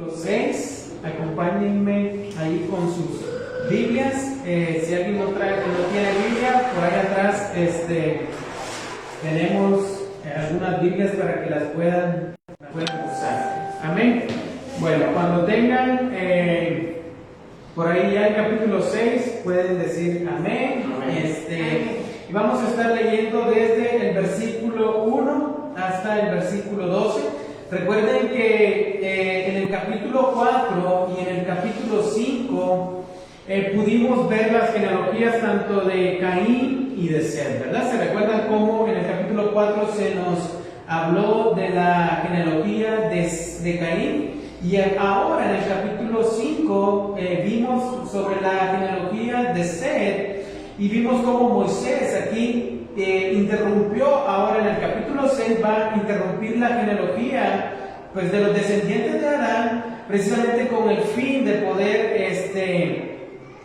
6, acompáñenme ahí con sus Biblias. Si alguien no tiene Biblia, por ahí atrás tenemos algunas Biblias para que las puedan usar. Amén. Bueno, cuando tengan por ahí ya el capítulo 6, pueden decir amén. Y vamos a estar leyendo desde el versículo 1 hasta el versículo 12. Recuerden que en el capítulo 4 y en el capítulo 5 pudimos ver las genealogías tanto de Caín y de Set, ¿verdad? ¿Se recuerdan cómo en el capítulo 4 se nos habló de la genealogía de Caín? Y ahora en el capítulo 5 vimos sobre la genealogía de Set y vimos cómo Moisés aquí interrumpió. Ahora en el capítulo 6 va a interrumpir la genealogía pues de los descendientes de Adán, precisamente con el fin de poder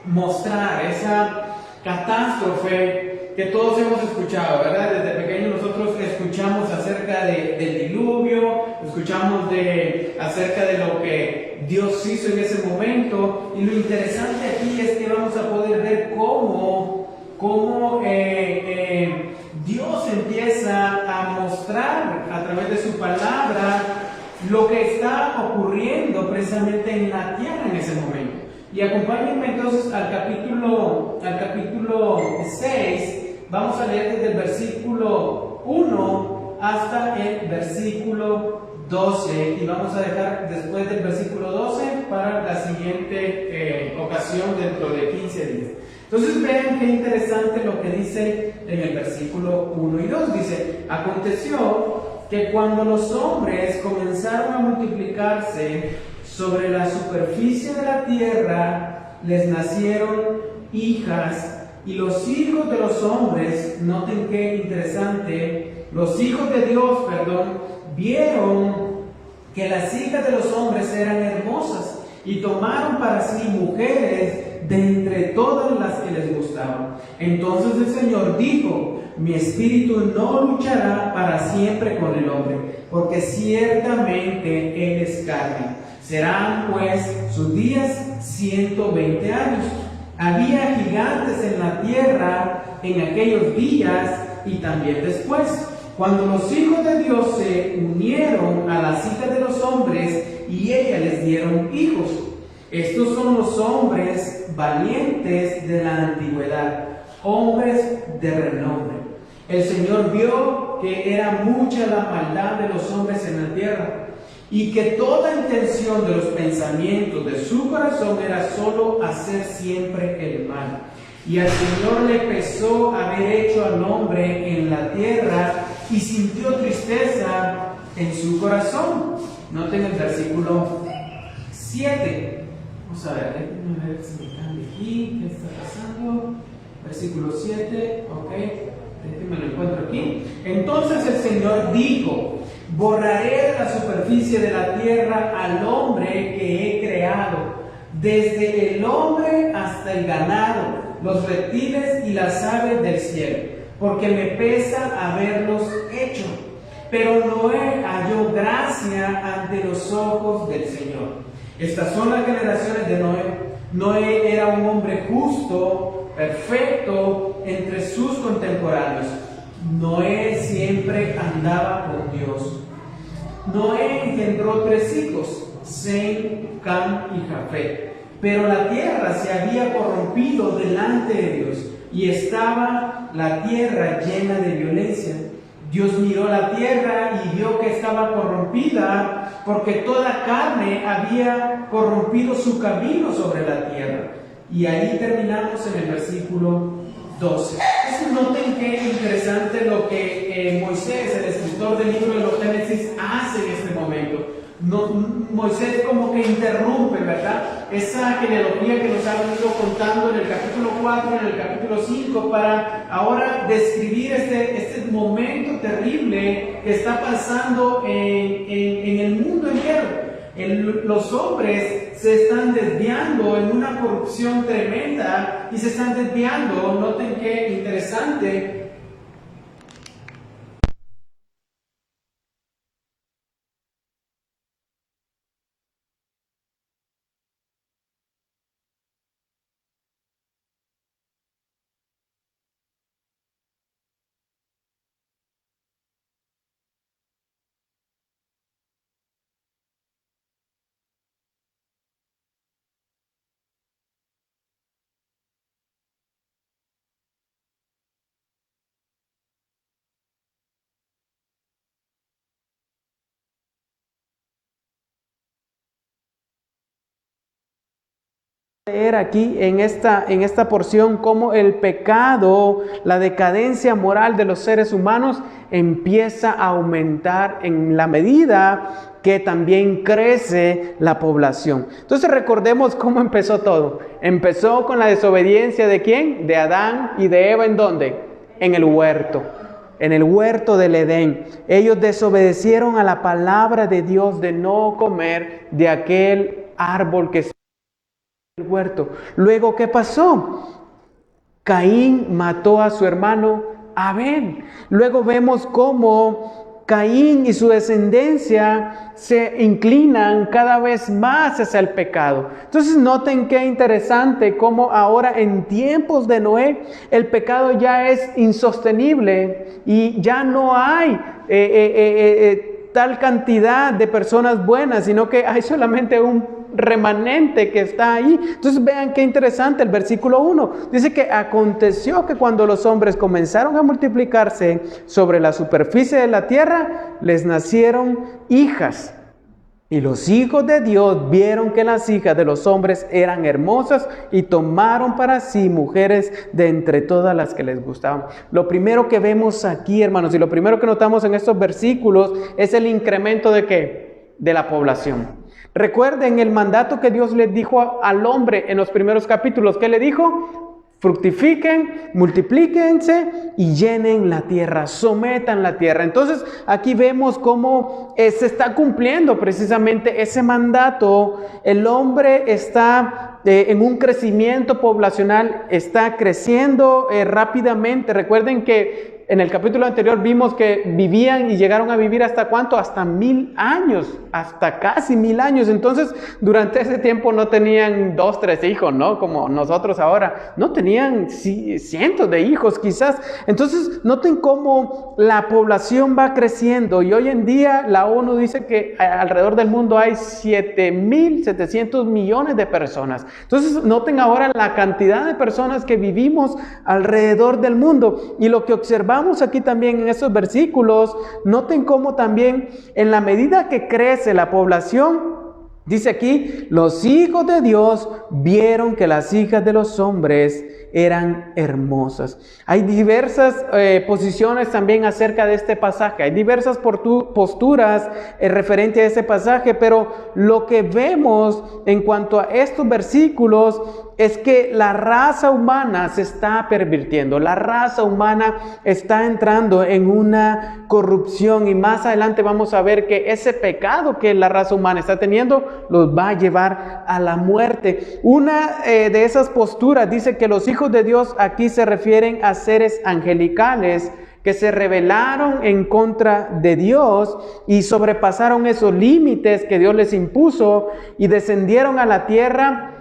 mostrar esa catástrofe que todos hemos escuchado, ¿verdad? Desde pequeños nosotros escuchamos acerca del diluvio, escuchamos acerca de lo que Dios hizo en ese momento, y lo interesante aquí es que vamos a poder ver cómo Dios empieza a mostrar a través de su palabra lo que está ocurriendo precisamente en la tierra en ese momento. Y acompáñenme entonces al capítulo 6, vamos a leer desde el versículo 1 hasta el versículo 12, y vamos a dejar después del versículo 12 para la siguiente ocasión dentro de 15 días. Entonces vean qué interesante lo que dice en el versículo 1 y 2. Dice: aconteció que cuando los hombres comenzaron a multiplicarse sobre la superficie de la tierra, les nacieron hijas, y los hijos de los hombres, noten qué interesante, los hijos de Dios, vieron que las hijas de los hombres eran hermosas, y tomaron para sí mujeres de entre todas las que les gustaban. Entonces el Señor dijo: mi espíritu no luchará para siempre con el hombre, porque ciertamente él es carne. Serán pues sus días 120 años. Había gigantes en la tierra en aquellos días y también después, cuando los hijos de Dios se unieron a las hijas de los hombres y ellas les dieron hijos. Estos son los hombres valientes de la antigüedad, hombres de renombre. El Señor vio que era mucha la maldad de los hombres en la tierra, y que toda intención de los pensamientos de su corazón era solo hacer siempre el mal. Y al Señor le pesó haber hecho al hombre en la tierra, y sintió tristeza en su corazón. Noten el versículo 7. Vamos a ver, déjenme ver si me cambia aquí, ¿qué está pasando? Versículo 7, ok, déjenme lo encuentro aquí. Entonces el Señor dijo: borraré de la superficie de la tierra al hombre que he creado, desde el hombre hasta el ganado, los reptiles y las aves del cielo, porque me pesa haberlos hecho. Pero Noé halló gracia ante los ojos del Señor. Estas son las generaciones de Noé. Noé era un hombre justo, perfecto entre sus contemporáneos. Noé siempre andaba con Dios. Noé engendró 3 hijos, Sem, Cam y Jafet. Pero la tierra se había corrompido delante de Dios, y estaba la tierra llena de violencia. Dios miró la tierra y vio que estaba corrompida, porque toda carne había corrompido su camino sobre la tierra. Y ahí terminamos en el versículo 12. Entonces noten qué interesante lo que Moisés, el escritor del libro de los Génesis, hace en este momento. Moisés como que interrumpe, ¿verdad?, esa genealogía que nos ha venido contando en el capítulo 4, en el capítulo 5, para ahora describir este momento terrible que está pasando en el mundo entero. Los hombres se están desviando en una corrupción tremenda, y se están desviando, noten qué interesante, leer aquí en esta porción cómo el pecado, la decadencia moral de los seres humanos empieza a aumentar en la medida que también crece la población. Entonces recordemos cómo empezó todo. Empezó con la desobediencia ¿de quién? De Adán y de Eva. ¿En dónde? En el huerto. En el huerto del Edén. Ellos desobedecieron a la palabra de Dios de no comer de aquel árbol que el huerto. Luego, ¿qué pasó? Caín mató a su hermano Abel. Luego vemos cómo Caín y su descendencia se inclinan cada vez más hacia el pecado. Entonces noten qué interesante cómo ahora en tiempos de Noé el pecado ya es insostenible y ya no hay tal cantidad de personas buenas, sino que hay solamente un remanente que está ahí. Entonces vean qué interesante el versículo 1. Dice que aconteció que cuando los hombres comenzaron a multiplicarse sobre la superficie de la tierra, les nacieron hijas. Y los hijos de Dios vieron que las hijas de los hombres eran hermosas y tomaron para sí mujeres de entre todas las que les gustaban. Lo primero que vemos aquí, hermanos, y lo primero que notamos en estos versículos es el incremento ¿de qué? De la población. Recuerden el mandato que Dios les dijo al hombre en los primeros capítulos. ¿Qué le dijo? Fructifiquen, multiplíquense y llenen la tierra, sometan la tierra. Entonces aquí vemos cómo se está cumpliendo precisamente ese mandato. El hombre está en un crecimiento poblacional, está creciendo rápidamente. Recuerden que en el capítulo anterior vimos que vivían y llegaron a vivir ¿hasta cuánto? Hasta 1000 años, hasta casi 1000 años. Entonces, durante ese tiempo no tenían 2, 3 hijos, ¿no? Como nosotros ahora. No tenían cientos de hijos quizás. Entonces, noten cómo la población va creciendo. Y hoy en día la ONU dice que alrededor del mundo hay 7.700 millones de personas. Entonces, noten ahora la cantidad de personas que vivimos alrededor del mundo. Y lo que observamos aquí también en estos versículos, noten cómo también en la medida que crece la población, dice aquí, los hijos de Dios vieron que las hijas de los hombres eran hermosas. Hay diversas posiciones también acerca de este pasaje. Hay diversas posturas referente a este pasaje, pero lo que vemos en cuanto a estos versículos es que la raza humana se está pervirtiendo. La raza humana está entrando en una corrupción y más adelante vamos a ver que ese pecado que la raza humana está teniendo los va a llevar a la muerte. Una de esas posturas dice que los hijos de Dios aquí se refieren a seres angelicales que se rebelaron en contra de Dios y sobrepasaron esos límites que Dios les impuso y descendieron a la tierra.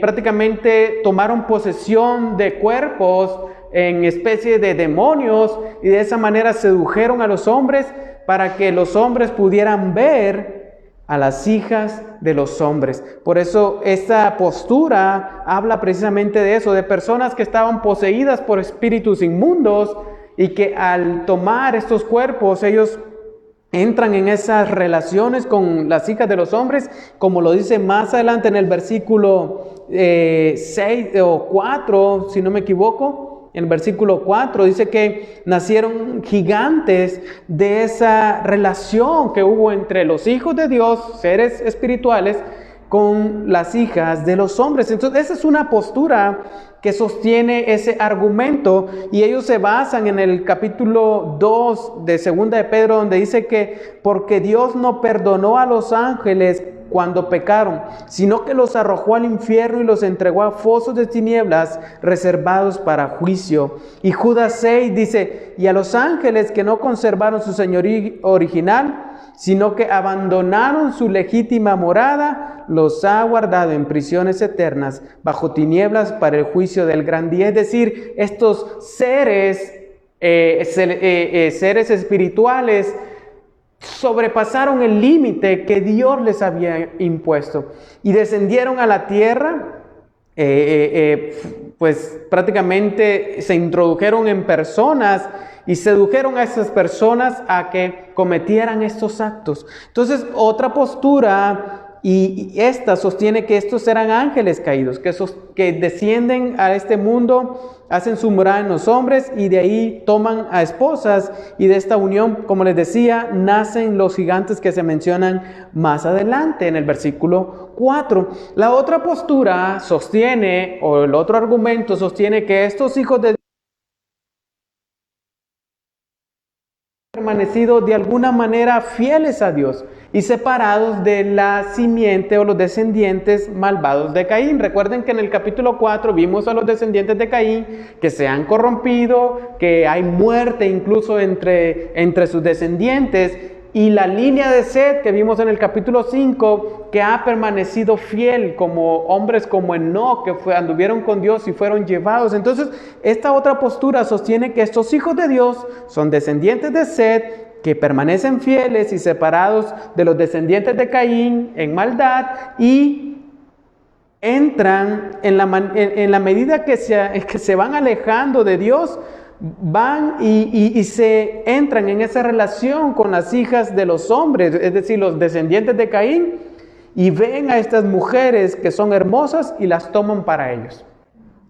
Prácticamente tomaron posesión de cuerpos en especie de demonios y de esa manera sedujeron a los hombres para que los hombres pudieran ver a las hijas de los hombres. Por eso esta postura habla precisamente de eso, de personas que estaban poseídas por espíritus inmundos y que al tomar estos cuerpos ellos entran en esas relaciones con las hijas de los hombres, como lo dice más adelante en el versículo 6 o 4, si no me equivoco. En el versículo 4 dice que nacieron gigantes de esa relación que hubo entre los hijos de Dios, seres espirituales, con las hijas de los hombres. Entonces esa es una postura que sostiene ese argumento y ellos se basan en el capítulo 2 de 2 de Pedro, donde dice que porque Dios no perdonó a los ángeles cuando pecaron, sino que los arrojó al infierno y los entregó a fosos de tinieblas reservados para juicio. Y Judas 6 dice, y a los ángeles que no conservaron su señorío original, sino que abandonaron su legítima morada, los ha guardado en prisiones eternas, bajo tinieblas para el juicio del gran día. Es decir, estos seres espirituales sobrepasaron el límite que Dios les había impuesto y descendieron a la tierra, pues prácticamente se introdujeron en personas y sedujeron a esas personas a que cometieran estos actos. Entonces, otra postura y esta sostiene que estos eran ángeles caídos, que descienden a este mundo, hacen su morada en los hombres y de ahí toman a esposas, y de esta unión, como les decía, nacen los gigantes que se mencionan más adelante en el versículo 4. La otra postura sostiene, o el otro argumento sostiene, que estos hijos de Dios han permanecido de alguna manera fieles a Dios y separados de la simiente o los descendientes malvados de Caín. Recuerden que en el capítulo 4 vimos a los descendientes de Caín que se han corrompido, que hay muerte incluso entre sus descendientes, y la línea de Set que vimos en el capítulo 5, que ha permanecido fiel, como hombres como Enoc, que anduvieron con Dios y fueron llevados. Entonces, esta otra postura sostiene que estos hijos de Dios son descendientes de Set, que permanecen fieles y separados de los descendientes de Caín en maldad, y entran en la medida que se van alejando de Dios, van y se entran en esa relación con las hijas de los hombres, es decir, los descendientes de Caín, y ven a estas mujeres que son hermosas y las toman para ellos.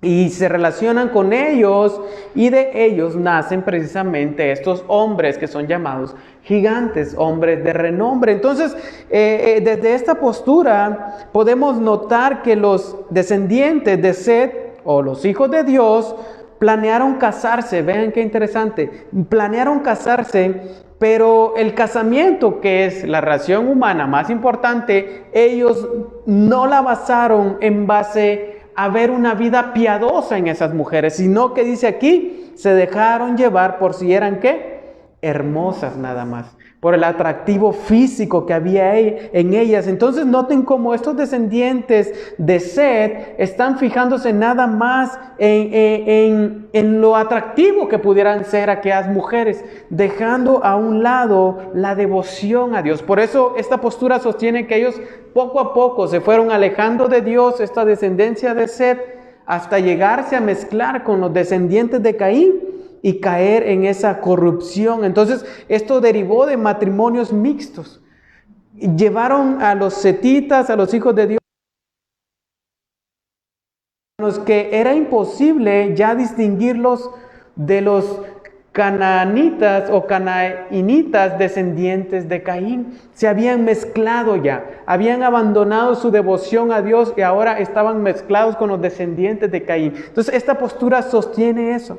Y se relacionan con ellos, y de ellos nacen precisamente estos hombres que son llamados gigantes, hombres de renombre. Entonces, desde esta postura podemos notar que los descendientes de Set, o los hijos de Dios, planearon casarse. Vean qué interesante, planearon casarse, pero el casamiento, que es la relación humana más importante, ellos no la basaron en base a ver una vida piadosa en esas mujeres, sino que dice aquí, se dejaron llevar por si eran ¿qué? Hermosas nada más, por el atractivo físico que había en ellas. Entonces noten cómo estos descendientes de Set están fijándose nada más en lo atractivo que pudieran ser aquellas mujeres, dejando a un lado la devoción a Dios. Por eso esta postura sostiene que ellos poco a poco se fueron alejando de Dios, esta descendencia de Set, hasta llegarse a mezclar con los descendientes de Caín y caer en esa corrupción. Entonces, esto derivó de matrimonios mixtos. Llevaron a los setitas, a los hijos de Dios, que era imposible ya distinguirlos de los cananitas o canainitas descendientes de Caín. Se habían mezclado ya, habían abandonado su devoción a Dios y ahora estaban mezclados con los descendientes de Caín. Entonces, esta postura sostiene eso.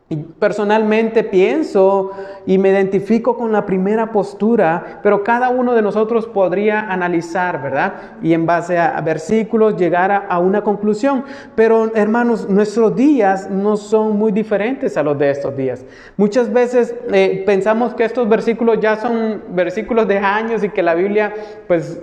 Y personalmente pienso y me identifico con la primera postura, pero cada uno de nosotros podría analizar, ¿verdad? Y en base a versículos llegar a una conclusión. Pero hermanos, nuestros días no son muy diferentes a los de estos días. Muchas veces pensamos que estos versículos ya son versículos de años y que la Biblia pues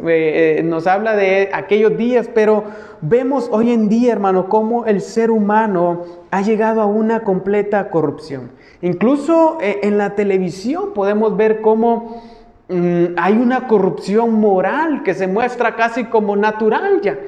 nos habla de aquellos días, pero vemos hoy en día, hermano, cómo el ser humano ha llegado a una completa corrupción. Incluso en la televisión podemos ver cómo hay una corrupción moral que se muestra casi como natural ya.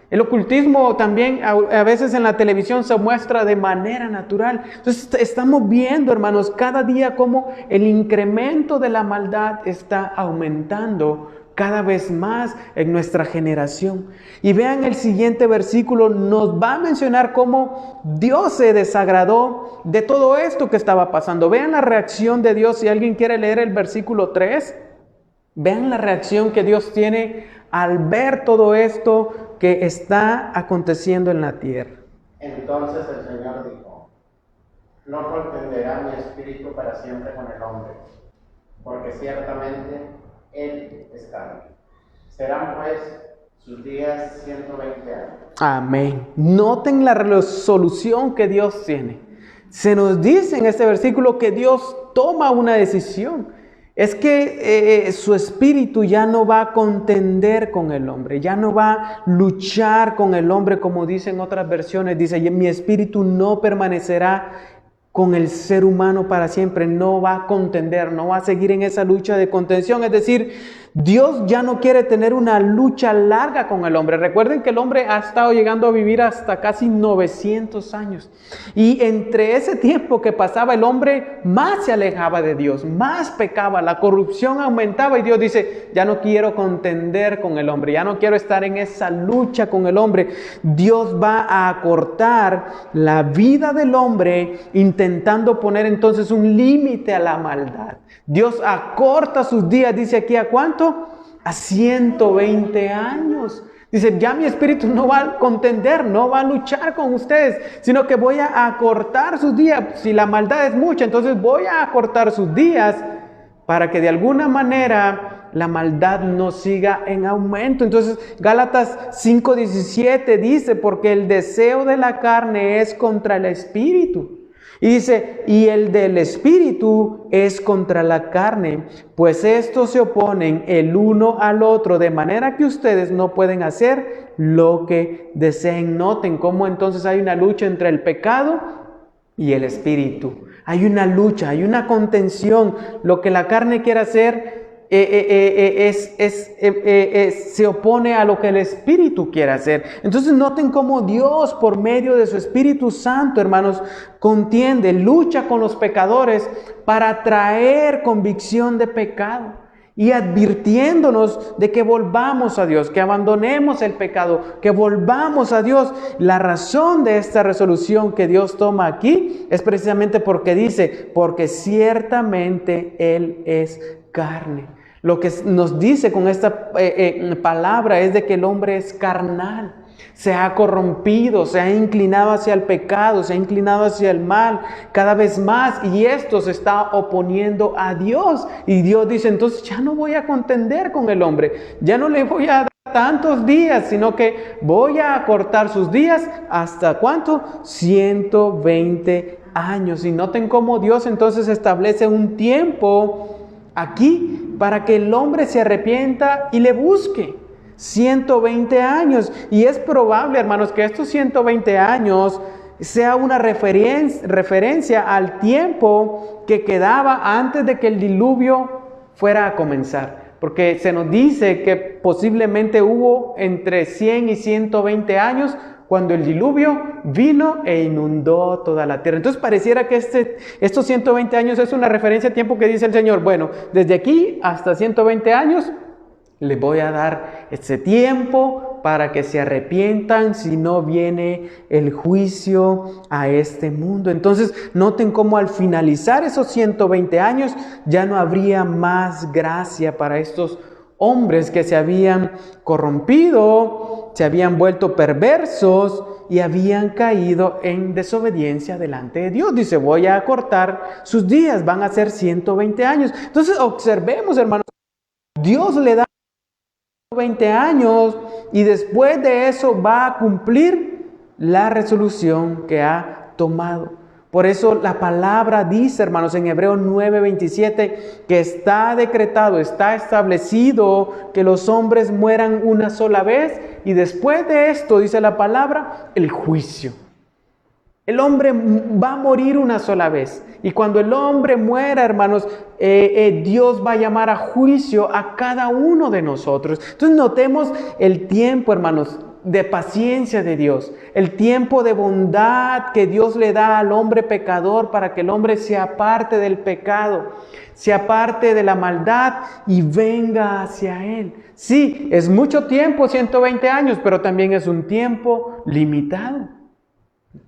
El ocultismo también a veces en la televisión se muestra de manera natural. Entonces estamos viendo, hermanos, cada día cómo el incremento de la maldad está aumentando cada vez más en nuestra generación. Y vean el siguiente versículo, nos va a mencionar cómo Dios se desagradó de todo esto que estaba pasando. Vean la reacción de Dios. Si alguien quiere leer el versículo 3, vean la reacción que Dios tiene al ver todo esto que está aconteciendo en la tierra. Entonces el Señor dijo: no contenderá mi espíritu para siempre con el hombre, porque ciertamente Él es carne. Serán pues sus días 120 años. Amén. Noten la resolución que Dios tiene. Se nos dice en este versículo que Dios toma una decisión. Es que su espíritu ya no va a contender con el hombre, ya no va a luchar con el hombre, como dicen otras versiones. Dice, mi espíritu no permanecerá con el ser humano para siempre, no va a contender, no va a seguir en esa lucha de contención. Es decir, Dios ya no quiere tener una lucha larga con el hombre. Recuerden que el hombre ha estado llegando a vivir hasta casi 900 años. Y entre ese tiempo que pasaba, el hombre más se alejaba de Dios, más pecaba, la corrupción aumentaba y Dios dice, ya no quiero contender con el hombre, ya no quiero estar en esa lucha con el hombre. Dios va a acortar la vida del hombre intentando poner entonces un límite a la maldad. Dios acorta sus días, dice aquí, ¿a cuánto? A 120 años. Dice, ya mi espíritu no va a contender, no va a luchar con ustedes, sino que voy a acortar sus días. Si la maldad es mucha, entonces voy a acortar sus días para que de alguna manera la maldad no siga en aumento. Entonces Gálatas 5:17 dice, porque el deseo de la carne es contra el espíritu. Y dice, y el del espíritu es contra la carne, pues estos se oponen el uno al otro, de manera que ustedes no pueden hacer lo que deseen. Noten cómo entonces hay una lucha entre el pecado y el espíritu. Hay una lucha, hay una contención. Lo que la carne quiere hacer se opone a lo que el Espíritu quiere hacer. Entonces noten cómo Dios, por medio de su Espíritu Santo, hermanos, contiende, lucha con los pecadores para traer convicción de pecado y advirtiéndonos de que volvamos a Dios, que abandonemos el pecado, que volvamos a Dios. La razón de esta resolución que Dios toma aquí es precisamente porque dice, porque ciertamente Él es carne. Lo que nos dice con esta palabra es de que el hombre es carnal, se ha corrompido, se ha inclinado hacia el pecado, se ha inclinado hacia el mal cada vez más y esto se está oponiendo a Dios. Y Dios dice, entonces ya no voy a contender con el hombre, ya no le voy a dar tantos días, sino que voy a acortar sus días hasta ¿cuánto? 120 años. Y noten cómo Dios entonces establece un tiempo aquí para que el hombre se arrepienta y le busque. 120 años. Y es probable, hermanos, que estos 120 años sea una referencia al tiempo que quedaba antes de que el diluvio fuera a comenzar. Porque se nos dice que posiblemente hubo entre 100 y 120 años cuando el diluvio vino e inundó toda la tierra. Entonces pareciera que estos 120 años es una referencia al tiempo que dice el Señor, bueno, desde aquí hasta 120 años les voy a dar este tiempo para que se arrepientan, si no viene el juicio a este mundo. Entonces noten cómo al finalizar esos 120 años ya no habría más gracia para estos hombres que se habían corrompido, se habían vuelto perversos y habían caído en desobediencia delante de Dios. Dice, voy a acortar sus días, van a ser 120 años. Entonces observemos, hermanos, Dios le da 20 años y después de eso va a cumplir la resolución que ha tomado. Por eso la palabra dice, hermanos, en Hebreos 9:27, que está decretado, está establecido que los hombres mueran una sola vez y después de esto, dice la palabra, el juicio. El hombre va a morir una sola vez. Y cuando el hombre muera, hermanos, Dios va a llamar a juicio a cada uno de nosotros. Entonces notemos el tiempo, hermanos, de paciencia de Dios, el tiempo de bondad que Dios le da al hombre pecador para que el hombre se aparte del pecado, se aparte de la maldad y venga hacia Él. Sí, es mucho tiempo, 120 años, pero también es un tiempo limitado.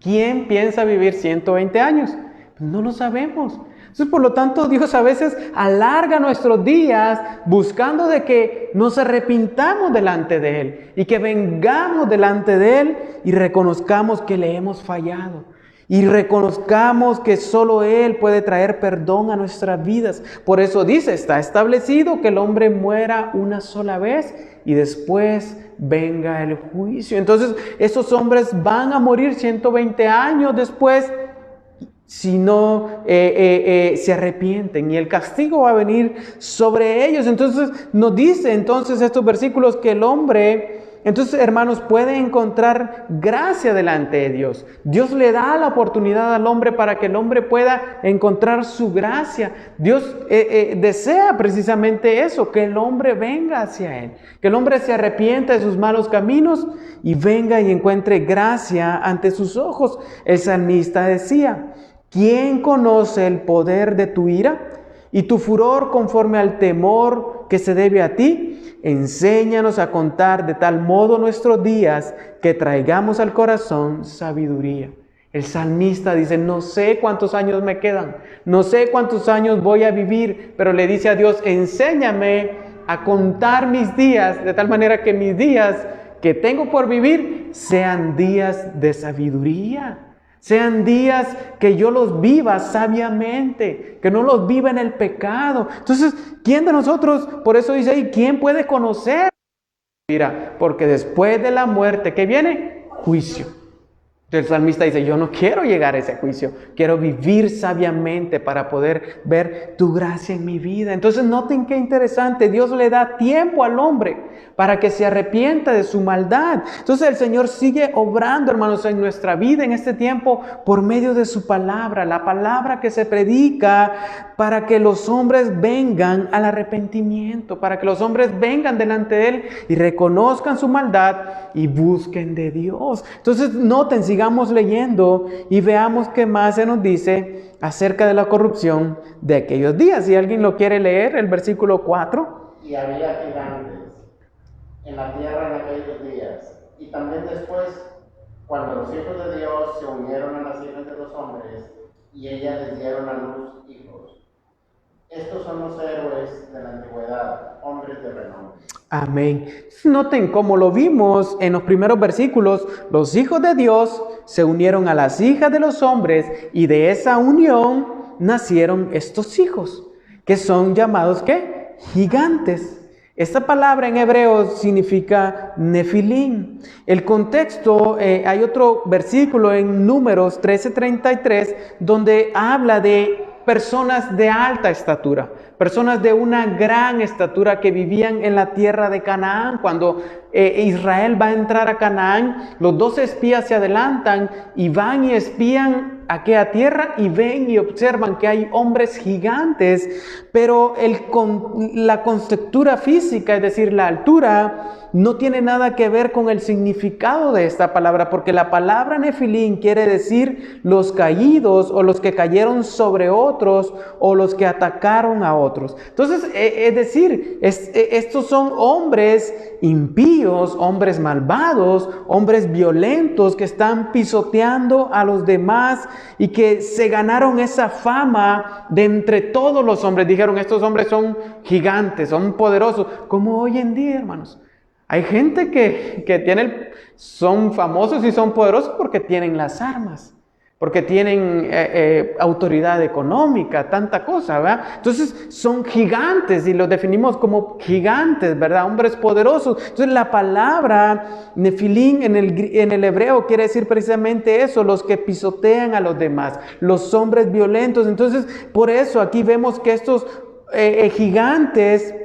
¿Quién piensa vivir 120 años? Pues no lo sabemos. Entonces, por lo tanto, Dios a veces alarga nuestros días buscando de que nos arrepintamos delante de Él y que vengamos delante de Él y reconozcamos que le hemos fallado y reconozcamos que solo Él puede traer perdón a nuestras vidas. Por eso dice, está establecido que el hombre muera una sola vez y después venga el juicio. Entonces, esos hombres van a morir 120 años después si no se arrepienten, y el castigo va a venir sobre ellos. Entonces nos dice entonces estos versículos que el hombre entonces, hermanos, puede encontrar gracia delante de Dios. Dios le da la oportunidad al hombre para que el hombre pueda encontrar su gracia. Dios desea precisamente eso, que el hombre venga hacia Él, que el hombre se arrepienta de sus malos caminos y venga y encuentre gracia ante sus ojos. El salmista decía: ¿quién conoce el poder de tu ira y tu furor conforme al temor que se debe a ti? Enséñanos a contar de tal modo nuestros días que traigamos al corazón sabiduría. El salmista dice: no sé cuántos años me quedan, no sé cuántos años voy a vivir, pero le dice a Dios: enséñame a contar mis días, de tal manera que mis días que tengo por vivir sean días de sabiduría. Sean días que yo los viva sabiamente, que no los viva en el pecado. Entonces, ¿quién de nosotros, por eso dice ahí, quién puede conocer? Mira, porque después de la muerte, ¿qué viene? Juicio. El salmista dice: yo no quiero llegar a ese juicio, quiero vivir sabiamente para poder ver tu gracia en mi vida. Entonces noten qué interesante, Dios le da tiempo al hombre para que se arrepienta de su maldad. Entonces el Señor sigue obrando, hermanos, en nuestra vida en este tiempo por medio de su palabra, la palabra que se predica para que los hombres vengan al arrepentimiento, para que los hombres vengan delante de Él y reconozcan su maldad y busquen de Dios. Entonces noten, sigamos leyendo y veamos qué más se nos dice acerca de la corrupción de aquellos días. Si alguien lo quiere leer, el versículo 4. Y había gigantes en la tierra en aquellos días, y también después, cuando los hijos de Dios se unieron a las hijas de los hombres, y ellas les dieron a luz hijos. Estos son los héroes de la antigüedad, hombres de renombre. Amén. Noten cómo lo vimos en los primeros versículos, los hijos de Dios se unieron a las hijas de los hombres y de esa unión nacieron estos hijos, que son llamados, ¿qué? Gigantes. Esta palabra en hebreo significa Nefilim. El contexto, hay otro versículo en Números 13:33 donde habla de personas de alta estatura, personas de una gran estatura que vivían en la tierra de Canaán. Cuando Israel va a entrar a Canaán, los 12 espías se adelantan y van y espían aquella tierra y ven y observan que hay hombres gigantes, pero la contextura física, es decir, la altura, no tiene nada que ver con el significado de esta palabra, porque la palabra Nefilim quiere decir los caídos o los que cayeron sobre otros o los que atacaron a otros. Entonces, es decir, estos son hombres impíos, hombres malvados, hombres violentos que están pisoteando a los demás y que se ganaron esa fama de entre todos los hombres. Dijeron: estos hombres son gigantes, son poderosos, como hoy en día, hermanos. Hay gente que son famosos y son poderosos porque tienen las armas, porque tienen autoridad económica, tanta cosa, ¿verdad? Entonces son gigantes y los definimos como gigantes, ¿verdad? Hombres poderosos. Entonces la palabra Nefilim en el hebreo quiere decir precisamente eso, los que pisotean a los demás, los hombres violentos. Entonces por eso aquí vemos que estos gigantes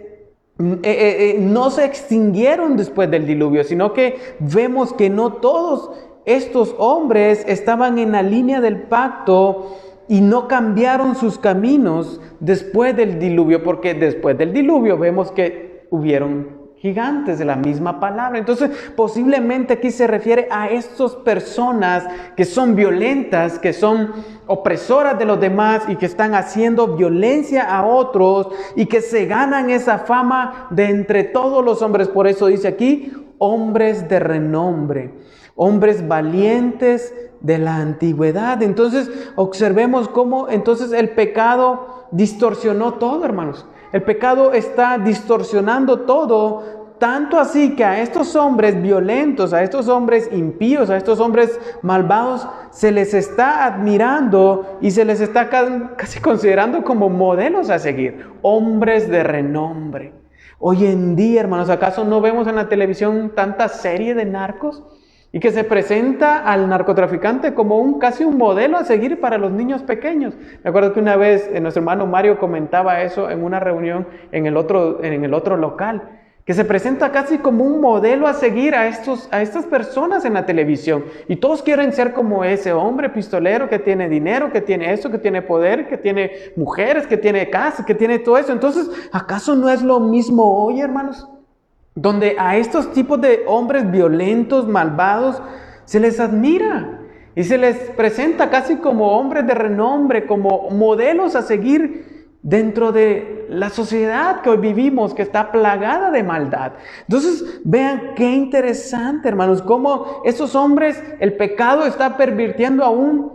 no se extinguieron después del diluvio, sino que vemos que no todos estos hombres estaban en la línea del pacto y no cambiaron sus caminos después del diluvio, porque después del diluvio vemos que hubieron gigantes de la misma palabra. Entonces posiblemente aquí se refiere a estas personas que son violentas, que son opresoras de los demás y que están haciendo violencia a otros y que se ganan esa fama de entre todos los hombres. Por eso dice aquí: hombres de renombre, hombres valientes de la antigüedad. Entonces observemos cómo entonces el pecado distorsionó todo, hermanos. El pecado está distorsionando todo, tanto así que a estos hombres violentos, a estos hombres impíos, a estos hombres malvados, se les está admirando y se les está casi considerando como modelos a seguir, hombres de renombre. Hoy en día, hermanos, ¿acaso no vemos en la televisión tanta serie de narcos? Y que se presenta al narcotraficante como casi un modelo a seguir para los niños pequeños. Me acuerdo que una vez nuestro hermano Mario comentaba eso en una reunión en el otro local, que se presenta casi como un modelo a seguir a estas personas en la televisión. Y todos quieren ser como ese hombre pistolero que tiene dinero, que tiene eso, que tiene poder, que tiene mujeres, que tiene casa, que tiene todo eso. Entonces, ¿acaso no es lo mismo hoy, hermanos? Donde a estos tipos de hombres violentos, malvados, se les admira y se les presenta casi como hombres de renombre, como modelos a seguir dentro de la sociedad que hoy vivimos, que está plagada de maldad. Entonces, vean qué interesante, hermanos, cómo esos hombres, el pecado está pervirtiendo aún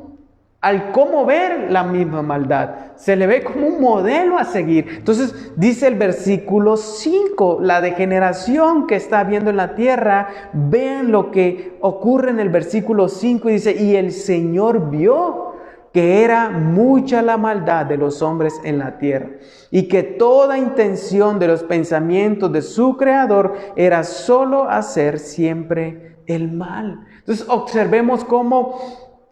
al cómo ver la misma maldad. Se le ve como un modelo a seguir. Entonces, dice el versículo 5, la degeneración que está habiendo en la tierra. Vean lo que ocurre en el versículo 5 y dice, y el Señor vio que era mucha la maldad de los hombres en la tierra, y que toda intención de los pensamientos de su Creador era solo hacer siempre el mal. Entonces observemos cómo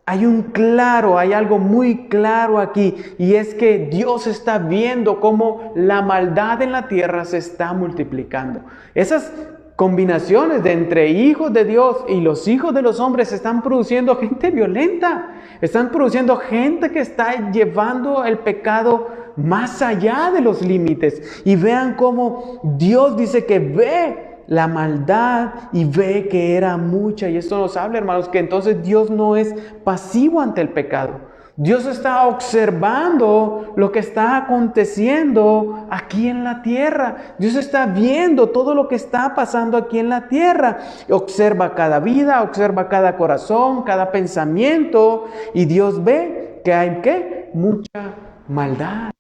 hay algo muy claro aquí, y es que Dios está viendo cómo la maldad en la tierra se está multiplicando. Esas combinaciones de entre hijos de Dios y los hijos de los hombres están produciendo gente violenta, están produciendo gente que está llevando el pecado más allá de los límites. Y vean cómo Dios dice que ve la maldad y ve que era mucha. Y esto nos habla, hermanos, que entonces Dios no es pasivo ante el pecado. Dios está observando lo que está aconteciendo aquí en la tierra. Dios está viendo todo lo que está pasando aquí en la tierra. Observa cada vida, observa cada corazón, cada pensamiento. Y Dios ve que hay ¿qué? Mucha maldad.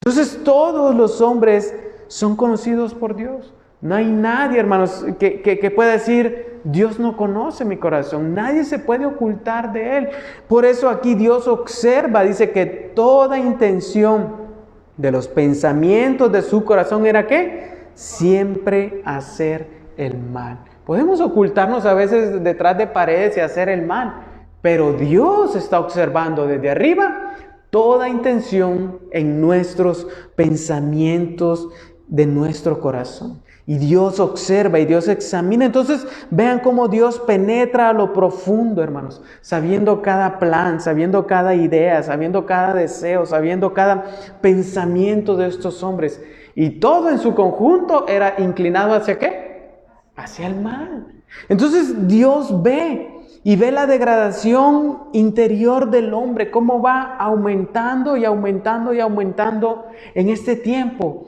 Entonces todos los hombres son conocidos por Dios. No hay nadie, hermanos, que pueda decir, Dios no conoce mi corazón. Nadie se puede ocultar de Él. Por eso aquí Dios observa, dice que toda intención de los pensamientos de su corazón era ¿qué? Siempre hacer el mal. Podemos ocultarnos a veces detrás de paredes y hacer el mal, pero Dios está observando desde arriba toda intención en nuestros pensamientos de nuestro corazón. Y Dios observa y Dios examina. Entonces vean cómo Dios penetra a lo profundo, hermanos, sabiendo cada plan, sabiendo cada idea, sabiendo cada deseo, sabiendo cada pensamiento de estos hombres. Y todo en su conjunto era inclinado ¿hacia qué? Hacia el mal. Entonces Dios ve y ve la degradación interior del hombre, cómo va aumentando y aumentando y aumentando en este tiempo.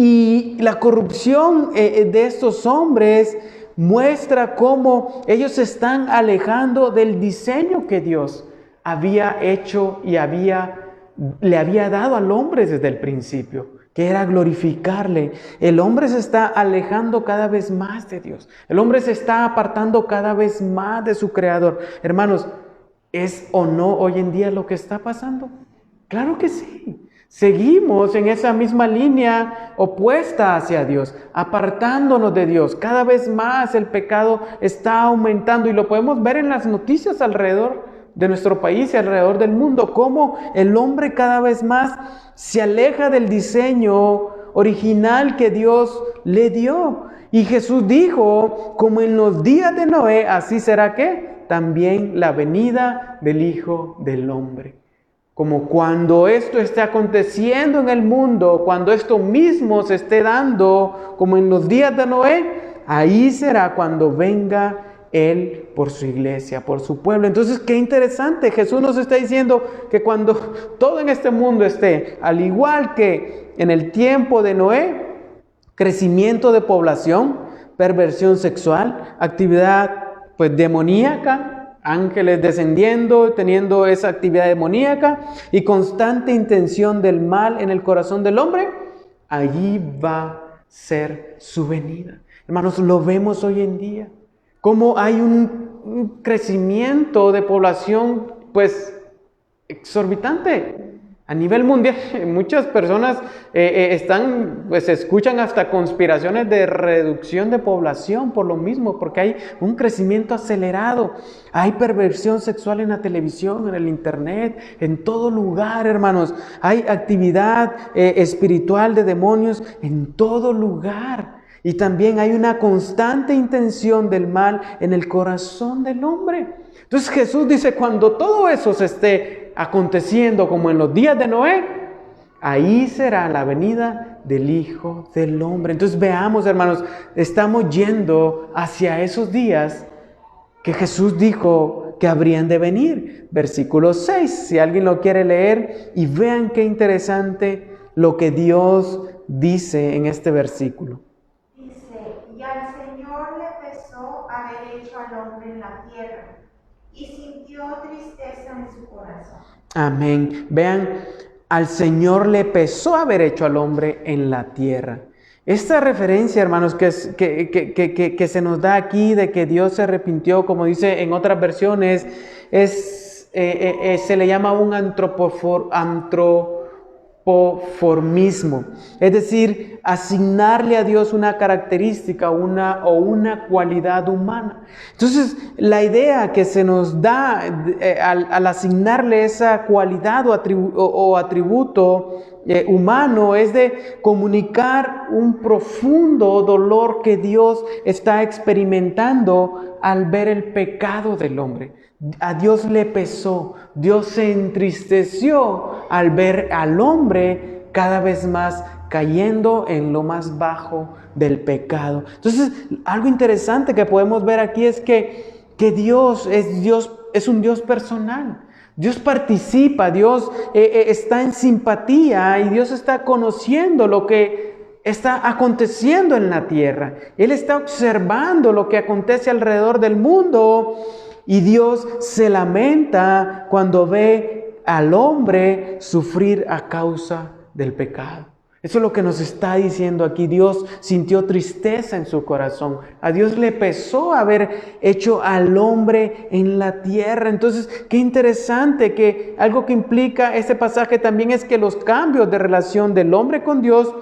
Y la corrupción de estos hombres muestra cómo ellos se están alejando del diseño que Dios había hecho y le había dado al hombre desde el principio, que era glorificarle. El hombre se está alejando cada vez más de Dios. El hombre se está apartando cada vez más de su Creador. Hermanos, ¿es o no hoy en día lo que está pasando? Claro que sí. Seguimos en esa misma línea opuesta hacia Dios, apartándonos de Dios. Cada vez más el pecado está aumentando y lo podemos ver en las noticias alrededor de nuestro país y alrededor del mundo, cómo el hombre cada vez más se aleja del diseño original que Dios le dio. Y Jesús dijo, como en los días de Noé, así será que también la venida del Hijo del Hombre. Como cuando esto esté aconteciendo en el mundo, cuando esto mismo se esté dando, como en los días de Noé, ahí será cuando venga Él por su iglesia, por su pueblo. Entonces, qué interesante, Jesús nos está diciendo que cuando todo en este mundo esté, al igual que en el tiempo de Noé, crecimiento de población, perversión sexual, actividad demoníaca, ángeles descendiendo, teniendo esa actividad demoníaca y constante intención del mal en el corazón del hombre, allí va a ser su venida. Hermanos, lo vemos hoy en día, cómo hay un crecimiento de población exorbitante. A nivel mundial, muchas personas escuchan hasta conspiraciones de reducción de población por lo mismo, porque hay un crecimiento acelerado. Hay perversión sexual en la televisión, en el internet, en todo lugar, hermanos. Hay actividad espiritual de demonios en todo lugar. Y también hay una constante intención del mal en el corazón del hombre. Entonces Jesús dice, cuando todo eso se esté aconteciendo como en los días de Noé, ahí será la venida del Hijo del Hombre. Entonces veamos, hermanos, estamos yendo hacia esos días que Jesús dijo que habrían de venir. Versículo 6, si alguien lo quiere leer, y vean qué interesante lo que Dios dice en este versículo. Y al Señor le pesó haber hecho al hombre en la tierra, y sintió tristeza en su corazón. Amén. Vean, al Señor le pesó haber hecho al hombre en la tierra. Esta referencia, hermanos, que se nos da aquí de que Dios se arrepintió, como dice en otras versiones, se le llama un antropoformismo, es decir, asignarle a Dios una característica o una cualidad humana. Entonces, la idea que se nos da al asignarle esa cualidad o atributo humano es de comunicar un profundo dolor que Dios está experimentando al ver el pecado del hombre. A Dios le pesó, Dios se entristeció al ver al hombre cada vez más cayendo en lo más bajo del pecado. Entonces, algo interesante que podemos ver aquí es que Dios es un Dios personal. Dios participa, Dios está en simpatía y Dios está conociendo lo que está aconteciendo en la tierra. Él está observando lo que acontece alrededor del mundo. Y Dios se lamenta cuando ve al hombre sufrir a causa del pecado. Eso es lo que nos está diciendo aquí. Dios sintió tristeza en su corazón. A Dios le pesó haber hecho al hombre en la tierra. Entonces, qué interesante que algo que implica este pasaje también es que los cambios de relación del hombre con Dios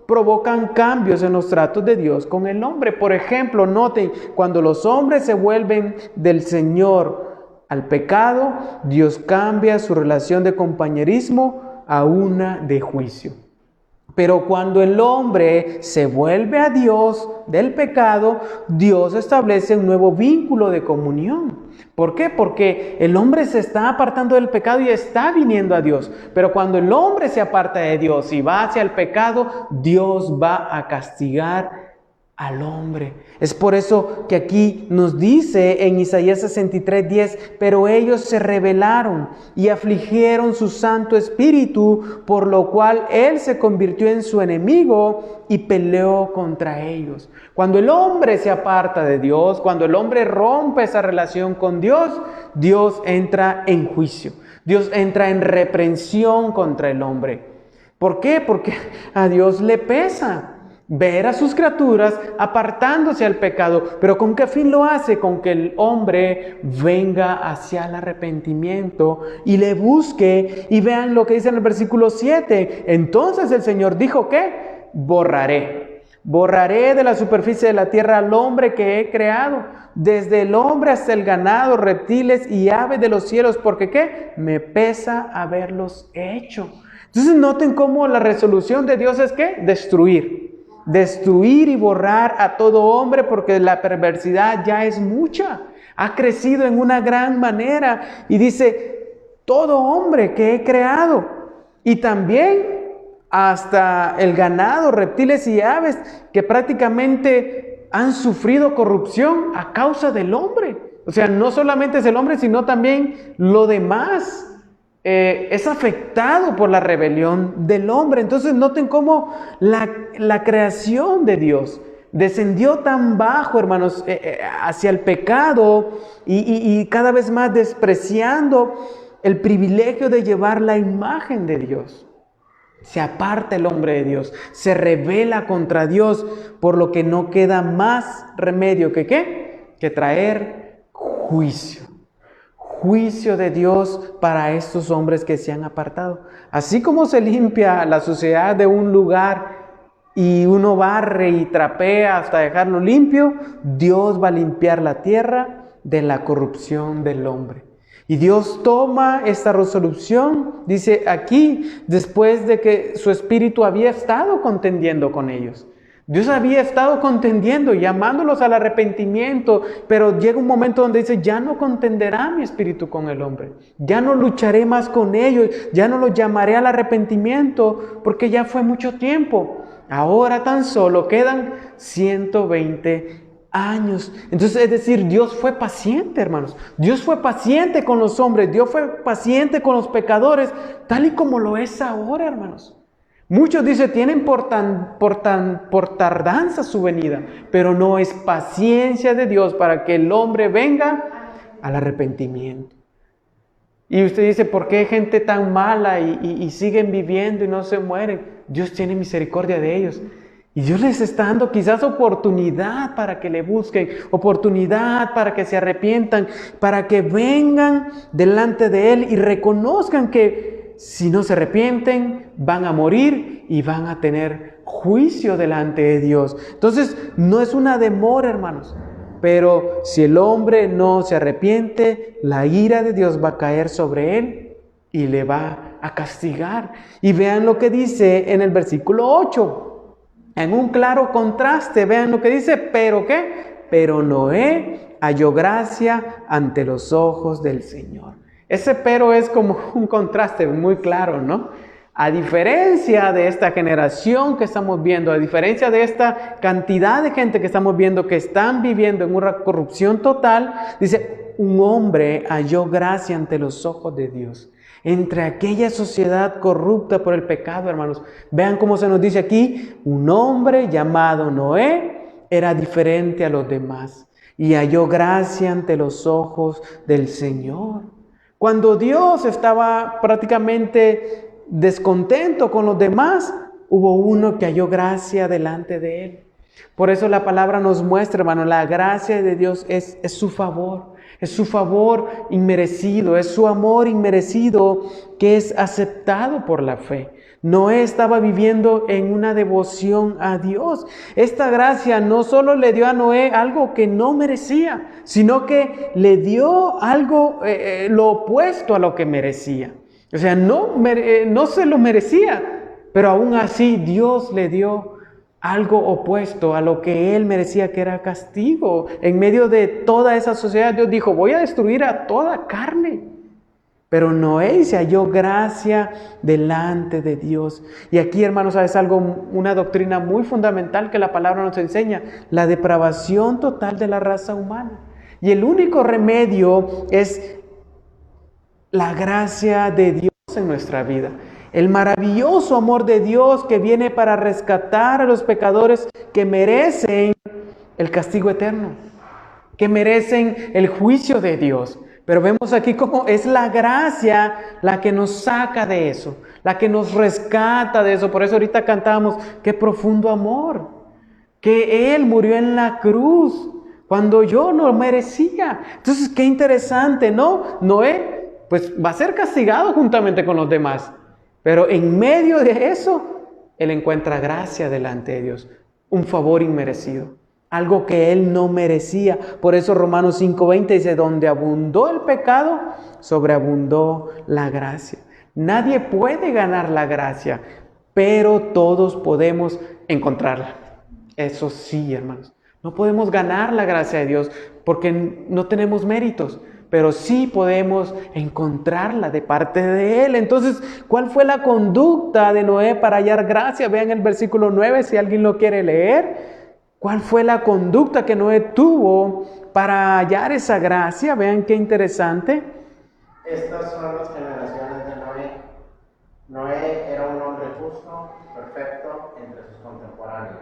provocan cambios en los tratos de Dios con el hombre. Por ejemplo, noten, cuando los hombres se vuelven del Señor al pecado, Dios cambia su relación de compañerismo a una de juicio. Pero cuando el hombre se vuelve a Dios del pecado, Dios establece un nuevo vínculo de comunión. ¿Por qué? Porque el hombre se está apartando del pecado y está viniendo a Dios. Pero cuando el hombre se aparta de Dios y va hacia el pecado, Dios va a castigar al hombre. Es por eso que aquí nos dice en Isaías 63:10, pero ellos se rebelaron y afligieron su Santo Espíritu, por lo cual Él se convirtió en su enemigo y peleó contra ellos. Cuando el hombre se aparta de Dios, cuando el hombre rompe esa relación con Dios, Dios entra en juicio. Dios entra en reprensión contra el hombre. ¿Por qué? Porque a Dios le pesa ver a sus criaturas apartándose al pecado. ¿Pero con qué fin lo hace? Con que el hombre venga hacia el arrepentimiento y le busque. Y vean lo que dice en el versículo 7. Entonces el Señor dijo que borraré de la superficie de la tierra al hombre que he creado, desde el hombre hasta el ganado, reptiles y aves de los cielos, porque ¿qué? Me pesa haberlos hecho. Entonces noten cómo la resolución de Dios es ¿qué? Destruir y borrar a todo hombre, porque la perversidad ya es mucha, ha crecido en una gran manera. Y dice, todo hombre que he creado, y también hasta el ganado, reptiles y aves, que prácticamente han sufrido corrupción a causa del hombre. O sea, no solamente es el hombre, sino también lo demás. Es afectado por la rebelión del hombre. Entonces noten cómo la creación de Dios descendió tan bajo, hermanos, hacia el pecado y cada vez más despreciando el privilegio de llevar la imagen de Dios. Se aparta el hombre de Dios, se rebela contra Dios, por lo que no queda más remedio que ¿qué? Que traer juicio. Juicio de Dios para estos hombres que se han apartado. Así como se limpia la suciedad de un lugar y uno barre y trapea hasta dejarlo limpio, Dios va a limpiar la tierra de la corrupción del hombre. Y Dios toma esta resolución, dice aquí, después de que su espíritu había estado contendiendo con ellos. Dios había estado contendiendo, llamándolos al arrepentimiento, pero llega un momento donde dice, ya no contenderá mi espíritu con el hombre, ya no lucharé más con ellos, ya no los llamaré al arrepentimiento, porque ya fue mucho tiempo. Ahora tan solo quedan 120 años. Entonces, es decir, Dios fue paciente, hermanos. Dios fue paciente con los hombres, Dios fue paciente con los pecadores, tal y como lo es ahora, hermanos. Muchos dicen, tienen por tardanza su venida, pero no es paciencia de Dios para que el hombre venga al arrepentimiento. Y usted dice, ¿por qué hay gente tan mala y siguen viviendo y no se mueren? Dios tiene misericordia de ellos. Y Dios les está dando quizás oportunidad para que le busquen, oportunidad para que se arrepientan, para que vengan delante de Él y reconozcan que si no se arrepienten, van a morir y van a tener juicio delante de Dios. Entonces, no es una demora, hermanos. Pero si el hombre no se arrepiente, la ira de Dios va a caer sobre él y le va a castigar. Y vean lo que dice en el versículo 8. En un claro contraste, vean lo que dice, ¿pero qué? Pero Noé halló gracia ante los ojos del Señor. Ese pero es como un contraste muy claro, ¿no? A diferencia de esta generación que estamos viendo, a diferencia de esta cantidad de gente que estamos viendo que están viviendo en una corrupción total, dice, un hombre halló gracia ante los ojos de Dios. Entre aquella sociedad corrupta por el pecado, hermanos. Vean cómo se nos dice aquí, un hombre llamado Noé era diferente a los demás y halló gracia ante los ojos del Señor. Cuando Dios estaba prácticamente descontento con los demás, hubo uno que halló gracia delante de Él. Por eso la palabra nos muestra, hermano, la gracia de Dios es su favor. Es su favor inmerecido, es su amor inmerecido que es aceptado por la fe. Noé estaba viviendo en una devoción a Dios. Esta gracia no solo le dio a Noé algo que no merecía, sino que le dio algo, lo opuesto a lo que merecía. O sea, no se lo merecía, pero aún así Dios le dio algo opuesto a lo que él merecía, que era castigo. En medio de toda esa sociedad, Dios dijo, voy a destruir a toda carne. Pero Noé se halló gracia delante de Dios. Y aquí, hermanos, es una doctrina muy fundamental que la palabra nos enseña, la depravación total de la raza humana. Y el único remedio es la gracia de Dios en nuestra vida. El maravilloso amor de Dios que viene para rescatar a los pecadores que merecen el castigo eterno, que merecen el juicio de Dios. Pero vemos aquí cómo es la gracia la que nos saca de eso, la que nos rescata de eso. Por eso ahorita cantábamos, qué profundo amor, que Él murió en la cruz cuando yo no merecía. Entonces, qué interesante, ¿no? Noé, pues va a ser castigado juntamente con los demás. Pero en medio de eso, él encuentra gracia delante de Dios, un favor inmerecido, algo que él no merecía. Por eso Romanos 5:20 dice, donde abundó el pecado, sobreabundó la gracia. Nadie puede ganar la gracia, pero todos podemos encontrarla. Eso sí, hermanos, no podemos ganar la gracia de Dios porque no tenemos méritos, pero sí podemos encontrarla de parte de Él. Entonces, ¿cuál fue la conducta de Noé para hallar gracia? Vean el versículo 9, si alguien lo quiere leer. ¿Cuál fue la conducta que Noé tuvo para hallar esa gracia? Vean qué interesante. Estas son las generaciones de Noé. Noé era un hombre justo, perfecto entre sus contemporáneos.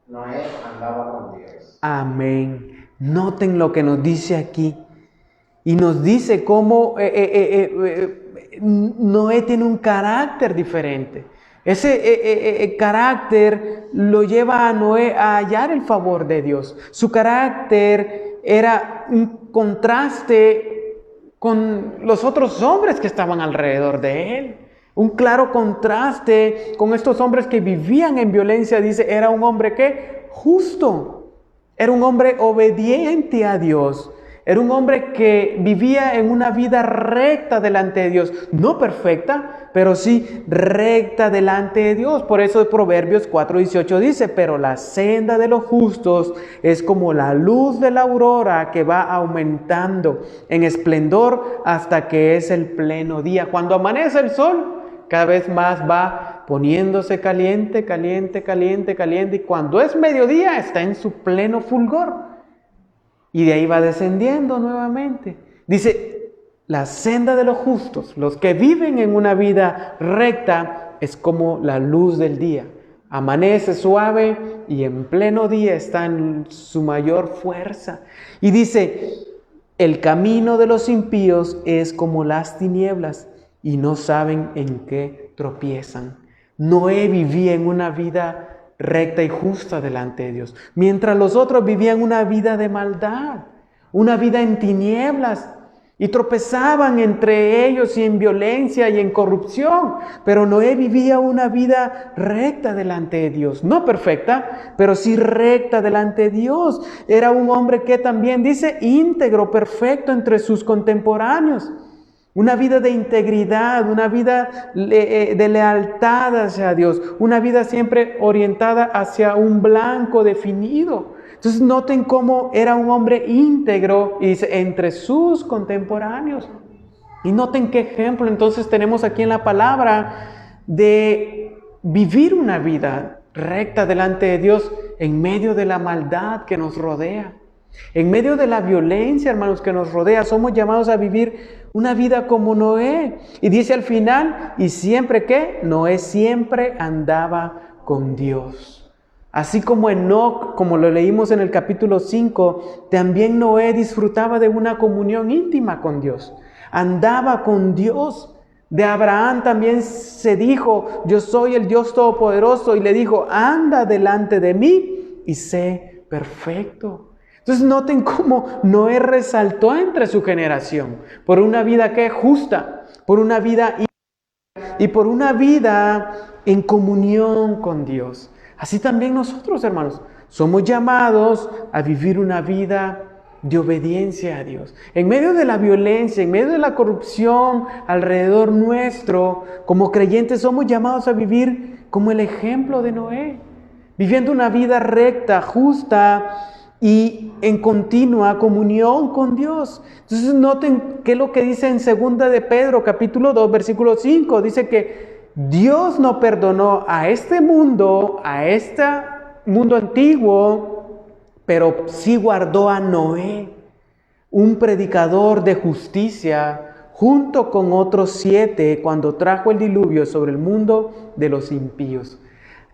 Noé andaba con Dios. Amén. Noten lo que nos dice aquí. Y nos dice cómo Noé tiene un carácter diferente. Ese carácter lo lleva a Noé a hallar el favor de Dios. Su carácter era un contraste con los otros hombres que estaban alrededor de él. Un claro contraste con estos hombres que vivían en violencia. Dice, era un hombre que justo, era un hombre obediente a Dios. Era un hombre que vivía en una vida recta delante de Dios. No perfecta, pero sí recta delante de Dios. Por eso Proverbios 4:18 dice, pero la senda de los justos es como la luz de la aurora que va aumentando en esplendor hasta que es el pleno día. Cuando amanece el sol, cada vez más va poniéndose caliente, caliente, caliente, caliente. Y cuando es mediodía, está en su pleno fulgor. Y de ahí va descendiendo nuevamente. Dice, la senda de los justos, los que viven en una vida recta, es como la luz del día. Amanece suave y en pleno día está en su mayor fuerza. Y dice, el camino de los impíos es como las tinieblas y no saben en qué tropiezan. Noé vivía en una vida recta y justa delante de Dios, mientras los otros vivían una vida de maldad, una vida en tinieblas, y tropezaban entre ellos y en violencia y en corrupción. Pero Noé vivía una vida recta delante de Dios, no perfecta, pero sí recta delante de Dios. Era un hombre que también dice íntegro, perfecto entre sus contemporáneos. Una vida de integridad, una vida de lealtad hacia Dios, una vida siempre orientada hacia un blanco definido. Entonces noten cómo era un hombre íntegro, y dice, entre sus contemporáneos. Y noten qué ejemplo entonces tenemos aquí en la palabra de vivir una vida recta delante de Dios en medio de la maldad que nos rodea. En medio de la violencia, hermanos, que nos rodea, somos llamados a vivir una vida como Noé. Y dice al final, y siempre que Noé siempre andaba con Dios. Así como Enoc, como lo leímos en el capítulo 5, también Noé disfrutaba de una comunión íntima con Dios. Andaba con Dios. De Abraham también se dijo, yo soy el Dios Todopoderoso, y le dijo, anda delante de mí y sé perfecto. Entonces noten cómo Noé resaltó entre su generación por una vida que es justa, por una vida y por una vida en comunión con Dios. Así también nosotros, hermanos, somos llamados a vivir una vida de obediencia a Dios. En medio de la violencia, en medio de la corrupción alrededor nuestro, como creyentes somos llamados a vivir como el ejemplo de Noé, viviendo una vida recta, justa y en continua comunión con Dios. Entonces noten qué es lo que dice en 2 de Pedro, capítulo 2, versículo 5. Dice que Dios no perdonó a este mundo antiguo, pero sí guardó a Noé, un predicador de justicia, junto con otros 7, cuando trajo el diluvio sobre el mundo de los impíos.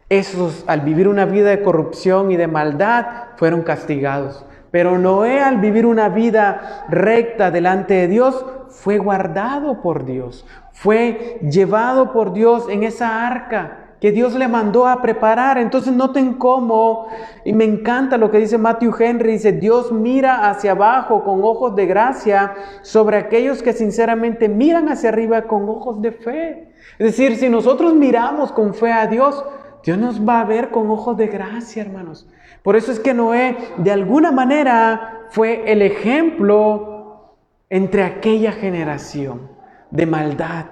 Esos, al vivir una vida de corrupción y de maldad, fueron castigados. Pero Noé, al vivir una vida recta delante de Dios, fue guardado por Dios. Fue llevado por Dios en esa arca que Dios le mandó a preparar. Entonces noten cómo, y me encanta lo que dice Matthew Henry, dice, Dios mira hacia abajo con ojos de gracia sobre aquellos que sinceramente miran hacia arriba con ojos de fe. Es decir, si nosotros miramos con fe a Dios, Dios nos va a ver con ojos de gracia, hermanos. Por eso es que Noé, de alguna manera, fue el ejemplo entre aquella generación de maldad.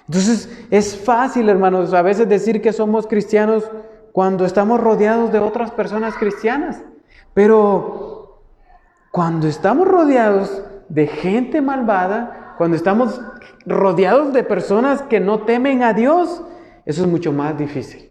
Entonces, es fácil, hermanos, a veces decir que somos cristianos cuando estamos rodeados de otras personas cristianas. Pero cuando estamos rodeados de gente malvada, cuando estamos rodeados de personas que no temen a Dios, eso es mucho más difícil.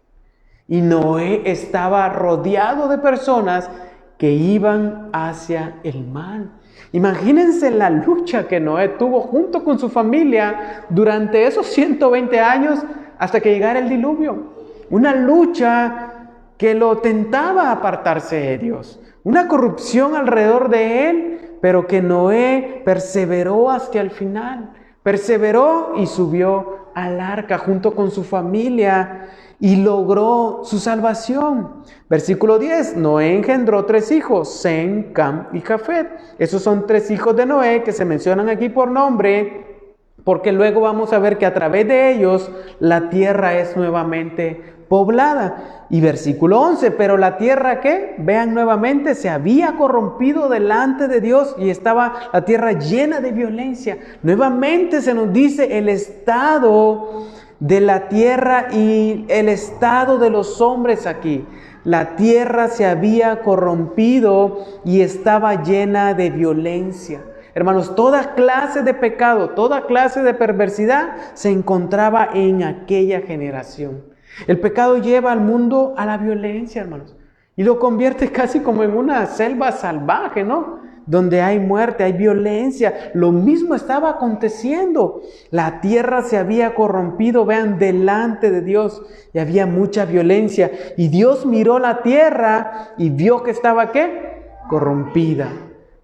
Y Noé estaba rodeado de personas que iban hacia el mal. Imagínense la lucha que Noé tuvo junto con su familia durante esos 120 años hasta que llegara el diluvio. Una lucha que lo tentaba a apartarse de Dios. Una corrupción alrededor de él, pero que Noé perseveró hasta el final. Perseveró y subió al arca junto con su familia y logró su salvación. Versículo 10, Noé engendró 3 hijos, Sem, Cam y Jafet. Esos son 3 hijos de Noé que se mencionan aquí por nombre, porque luego vamos a ver que a través de ellos la tierra es nuevamente poblada. Y versículo 11, pero la tierra, ¿qué? Vean nuevamente, se había corrompido delante de Dios y estaba la tierra llena de violencia. Nuevamente se nos dice el estado de la tierra y el estado de los hombres aquí. La tierra se había corrompido y estaba llena de violencia. Hermanos, toda clase de pecado, toda clase de perversidad se encontraba en aquella generación. El pecado lleva al mundo a la violencia, hermanos, y lo convierte casi como en una selva salvaje, ¿no? Donde hay muerte, hay violencia. Lo mismo estaba aconteciendo. La tierra se había corrompido, vean, delante de Dios, y había mucha violencia. Y Dios miró la tierra y vio que estaba, ¿qué? Corrompida,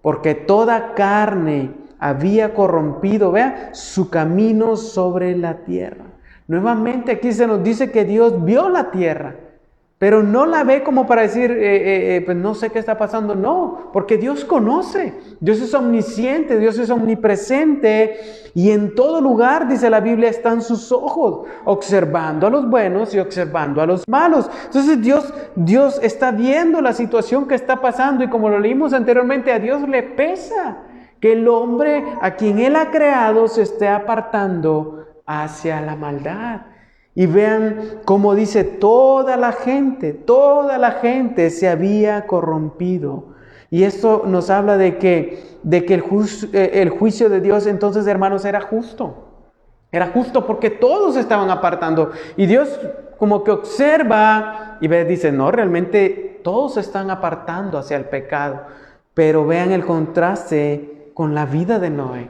porque toda carne había corrompido, vean, su camino sobre la tierra. Nuevamente aquí se nos dice que Dios vio la tierra, pero no la ve como para decir, pues no sé qué está pasando. No, porque Dios conoce. Dios es omnisciente, Dios es omnipresente. Y en todo lugar, dice la Biblia, están sus ojos, observando a los buenos y observando a los malos. Entonces Dios está viendo la situación que está pasando. Y como lo leímos anteriormente, a Dios le pesa que el hombre a quien Él ha creado se esté apartando hacia la maldad. Y vean cómo dice, toda la gente se había corrompido. Y esto nos habla de que el juicio de Dios, entonces, hermanos, era justo. Era justo porque todos se estaban apartando. Y Dios como que observa y dice, no, realmente todos se están apartando hacia el pecado. Pero vean el contraste con la vida de Noé.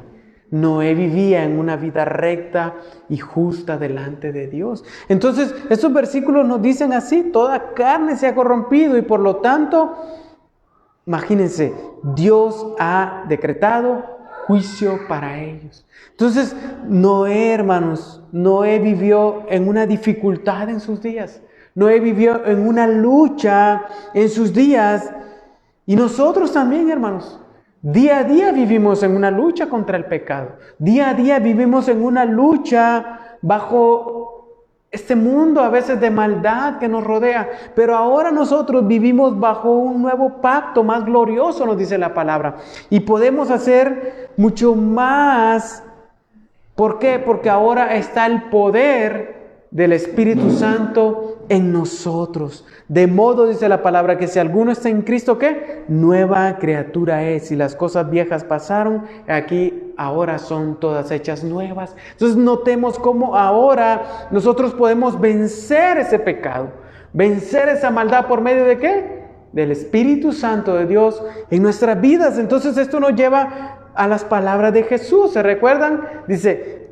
Noé vivía en una vida recta y justa delante de Dios. Entonces, estos versículos nos dicen así, toda carne se ha corrompido y por lo tanto, imagínense, Dios ha decretado juicio para ellos. Entonces, Noé, hermanos, Noé vivió en una dificultad en sus días. Noé vivió en una lucha en sus días. Y nosotros también, hermanos. Día a día vivimos en una lucha contra el pecado. Día a día vivimos en una lucha bajo este mundo a veces de maldad que nos rodea. Pero ahora nosotros vivimos bajo un nuevo pacto más glorioso, nos dice la palabra. Y podemos hacer mucho más. ¿Por qué? Porque ahora está el poder del Espíritu Santo en nosotros. De modo, dice la palabra, que si alguno está en Cristo, ¿qué? Nueva criatura es. Y las cosas viejas pasaron, aquí ahora son todas hechas nuevas. Entonces notemos cómo ahora nosotros podemos vencer ese pecado, vencer esa maldad por medio de ¿qué? Del Espíritu Santo de Dios en nuestras vidas. Entonces esto nos lleva a las palabras de Jesús. ¿Se recuerdan? Dice,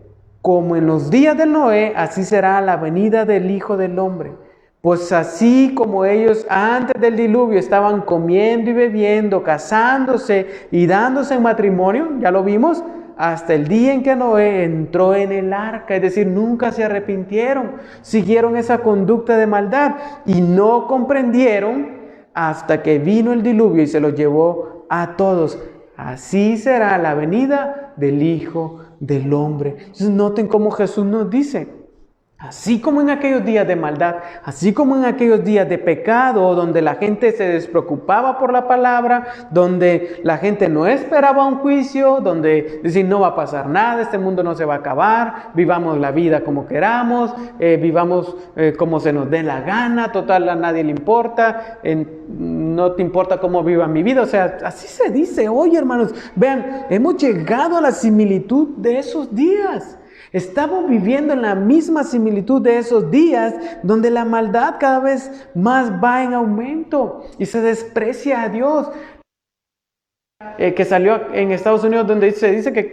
como en los días de Noé, así será la venida del Hijo del Hombre. Pues así como ellos antes del diluvio estaban comiendo y bebiendo, casándose y dándose en matrimonio, ya lo vimos, hasta el día en que Noé entró en el arca, es decir, nunca se arrepintieron, siguieron esa conducta de maldad y no comprendieron hasta que vino el diluvio y se los llevó a todos. Así será la venida del Hijo del Hombre. Entonces noten cómo Jesús nos dice, así como en aquellos días de maldad, así como en aquellos días de pecado, donde la gente se despreocupaba por la palabra, donde la gente no esperaba un juicio, donde decir no va a pasar nada, este mundo no se va a acabar, vivamos la vida como queramos, vivamos como se nos dé la gana, total a nadie le importa, no te importa cómo viva mi vida. O sea, así se dice hoy, hermanos. Vean, hemos llegado a la similitud de esos días. Estamos viviendo en la misma similitud de esos días donde la maldad cada vez más va en aumento y se desprecia a Dios. Que salió en Estados Unidos donde se dice que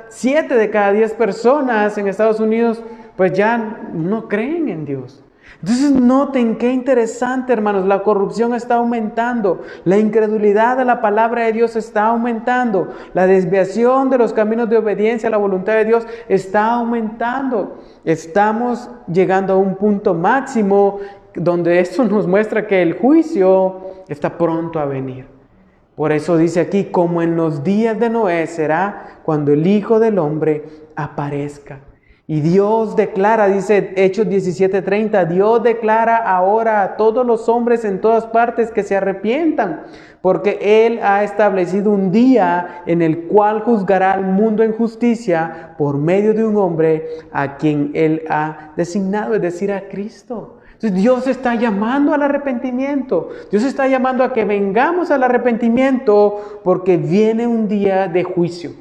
7 de cada 10 personas en Estados Unidos pues ya no creen en Dios. Entonces noten qué interesante, hermanos, la corrupción está aumentando, la incredulidad a la palabra de Dios está aumentando, la desviación de los caminos de obediencia a la voluntad de Dios está aumentando. Estamos llegando a un punto máximo donde esto nos muestra que el juicio está pronto a venir. Por eso dice aquí, como en los días de Noé será cuando el Hijo del Hombre aparezca. Y Dios declara, dice Hechos 17:30, Dios declara ahora a todos los hombres en todas partes que se arrepientan, porque Él ha establecido un día en el cual juzgará al mundo en justicia por medio de un hombre a quien Él ha designado, es decir, a Cristo. Entonces Dios está llamando al arrepentimiento. Dios está llamando a que vengamos al arrepentimiento porque viene un día de juicio.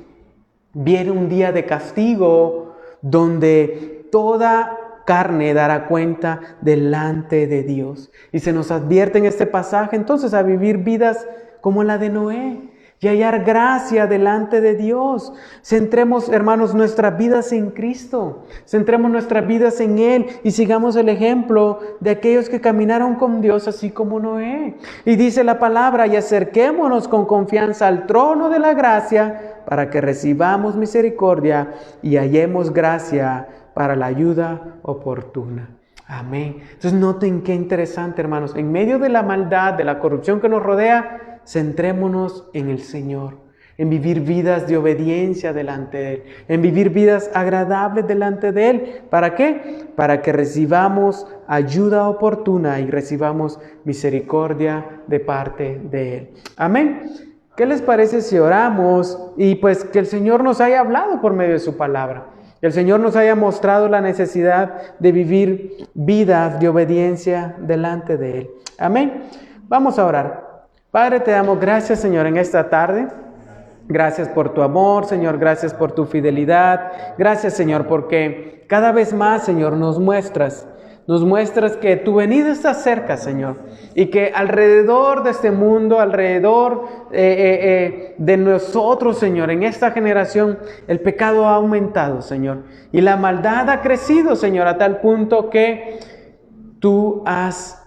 Viene un día de castigo donde toda carne dará cuenta delante de Dios. Y se nos advierte en este pasaje entonces a vivir vidas como la de Noé y hallar gracia delante de Dios. Centremos, hermanos, nuestras vidas en Cristo. Centremos nuestras vidas en Él y sigamos el ejemplo de aquellos que caminaron con Dios así como Noé. Y dice la palabra, y acerquémonos con confianza al trono de la gracia para que recibamos misericordia y hallemos gracia para la ayuda oportuna. Amén. Entonces noten qué interesante, hermanos. En medio de la maldad, de la corrupción que nos rodea, centrémonos en el Señor, en vivir vidas de obediencia delante de Él, en vivir vidas agradables delante de Él. ¿Para qué? Para que recibamos ayuda oportuna y recibamos misericordia de parte de Él. Amén. ¿Qué les parece si oramos y pues que el Señor nos haya hablado por medio de su palabra? Que el Señor nos haya mostrado la necesidad de vivir vidas de obediencia delante de Él. Amén. Vamos a orar. Padre, te damos gracias, Señor, en esta tarde. Gracias por tu amor, Señor. Gracias por tu fidelidad. Gracias, Señor, porque cada vez más, Señor, nos muestras que tu venida está cerca, Señor. Y que alrededor de este mundo, alrededor de nosotros, Señor, en esta generación, el pecado ha aumentado, Señor. Y la maldad ha crecido, Señor, a tal punto que tú has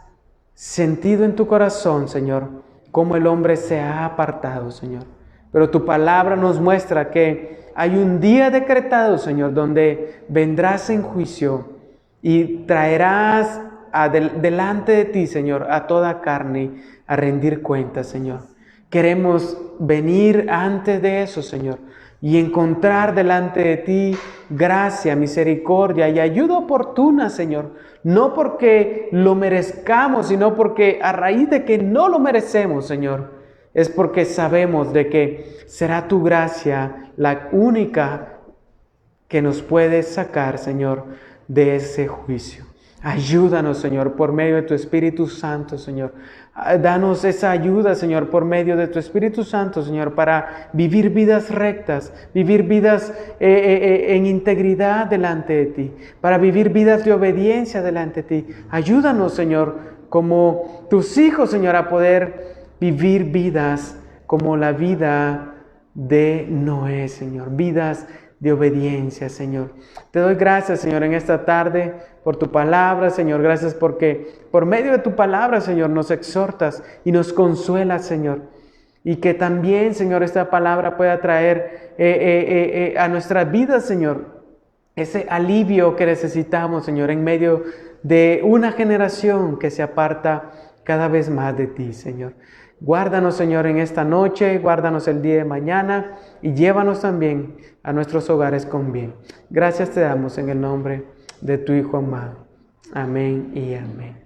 sentido en tu corazón, Señor, cómo el hombre se ha apartado, Señor. Pero tu palabra nos muestra que hay un día decretado, Señor, donde vendrás en juicio y traerás delante de ti, Señor, a toda carne a rendir cuentas, Señor. Queremos venir antes de eso, Señor, y encontrar delante de ti gracia, misericordia y ayuda oportuna, Señor. No porque lo merezcamos, sino porque a raíz de que no lo merecemos, Señor, es porque sabemos de que será tu gracia la única que nos puede sacar, Señor, de ese juicio. Ayúdanos, Señor, por medio de tu Espíritu Santo, Señor. Danos esa ayuda, Señor, por medio de tu Espíritu Santo, Señor, para vivir vidas rectas, vivir vidas en integridad delante de ti, para vivir vidas de obediencia delante de ti. Ayúdanos, Señor, como tus hijos, Señor, a poder vivir vidas como la vida de Noé, Señor, vidas de obediencia, Señor. Te doy gracias, Señor, en esta tarde por tu palabra, Señor. Gracias porque por medio de tu palabra, Señor, nos exhortas y nos consuelas, Señor. Y que también, Señor, esta palabra pueda traer a nuestras vidas, Señor, ese alivio que necesitamos, Señor, en medio de una generación que se aparta cada vez más de ti, Señor. Guárdanos, Señor, en esta noche, guárdanos el día de mañana y llévanos también a nuestros hogares con bien. Gracias te damos en el nombre de tu Hijo amado. Amén y amén.